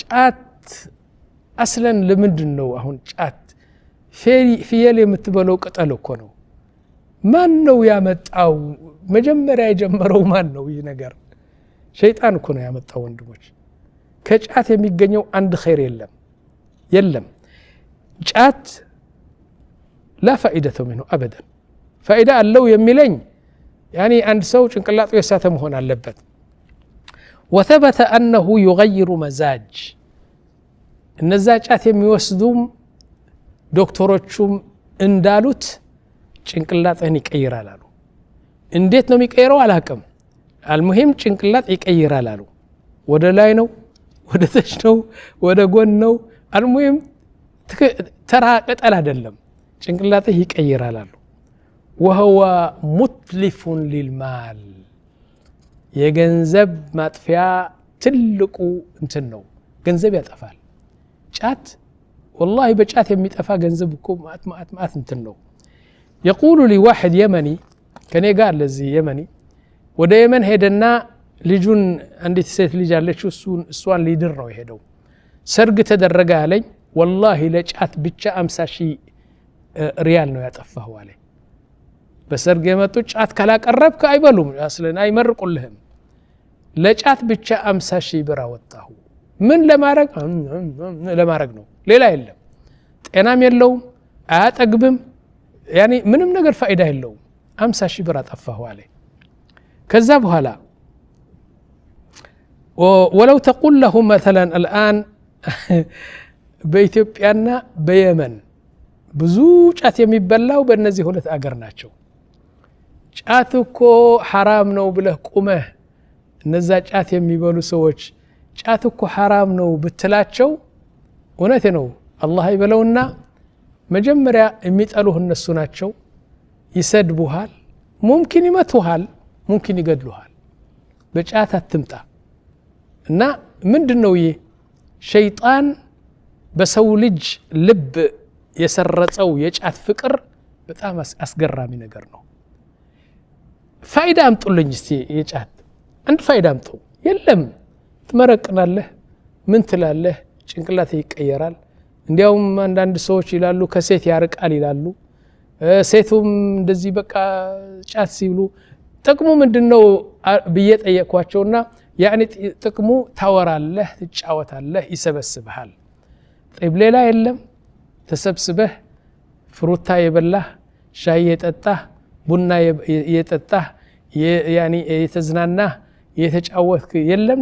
ጫት አስለን ለምንድነው አሁን ጫት ፍየል የምትበለው ቅጠል እኮ ነው ማን ነው ያመጣው መጀመሪያ የጀመረው ማን ነው ይህ ነገር ሸይጣን እኮ ነው ያመጣው ወንድሞች ከጫት የሚገኘው አንድ ኸይር የለም ጫት لا فائدة منه أبدا فائدة اللو يميلين يعني عند سو ጭንቅላቱ የሳተ መሆን አለበት وثبت أنه يغير مزاج እነዛ ጫት የሚወስዱም ዶክተሮቹም እንዳሉት ጭንቅላትን ይቀይራል አሉ እንዴት ነው የሚቀይረው አላቀም المهم ጭንቅላት ይቀይራል አሉ ወደ ላይ ነው ወደ ታች ነው ወደ ጎን ነው المهم ተራ ቅጠል አይደለም ጭንቅላትህ ይቀይራል አሉ وهو متلف للمال የገንዘብ ማጥፊያ ትልቁ እንትን ነው ገንዘብ ያጠፋል ጫት والله በጫት የሚጠፋ ገንዘብ እኮ ማት እንትን ነው يقول لي واحد يمني ከኔ ጋር ለዚህ የመኒ ወደ የመን ሄደና ልጁን አንዲት ሴት ልጅ አለችው እሷን ሊድር ነው የሄደው ሰርግ ተደረገ አለኝ والله ለጫት ብቻ 50,000 ሪያል ነው ያጠፋው አለኝ በሰርግ የመጡ ጫት ካላቀረብክ አይበሉም አስለን አይመርቁልህም ለጫት ብቻ 50,000 ብር አወጣሁ ምን ለማረግ ነው ሌላ የለም ጤናም የለውም አያጠግብም يعني ምንም ነገር ፋይዳ የለውም 50,000 ብር አጠፋሁ አለኝ ከዛ በኋላ ولو تقول لهم مثلا الآن በኢትዮጵያና በየመን ብዙ ጫት የሚበላው በእነዚህ ሁለት አገር ናቸው ጫት እኮ حرام ነው ብለህ ቁመህ እነዛ ጫት የሚበሉ ሰዎች ጫት እኮ حرام ነው ብትላቸው እውነት ነው አላህ ይበለውና መጀመሪያ የሚጠሉህ እነሱ ናቸው ይሰድቡሃል ممكن ይመቱሃል ممكن ይገድሉሃል በጫት አትምጣ እና ምንድነው ይሄ ሸይጣን በሰው ልጅ ልብ የሰረጸው የጫት ፍቅር በጣም አስገራሚ ነገር ነው ፋይዳ አምጡልኝ እስቲ የጫት አንድ ፋይዳ አምጡ የለም ትመረቅናለህ ምን ትላለህ ጭንቅላት ይቀየራል እንዲያውም አንዳንድ ሰዎች ይላሉ ከሴት ያርቃል ይላሉ ሴቱም እንደዚህ በቃ ጫት ሲብሉ ጥቅሙ ምንድነው በየጠየቋቸውና ያኒ ጥቅሙ ታወራለህ ትጫወታለህ ይሰበስብሃል طيب ሌላ የለም ተሰብስበህ ፍሩታ የበላህ ሻይ የጠጣህ ቡና የጠጣህ ያኒ የተዝናናህ የተጫወትክ የለም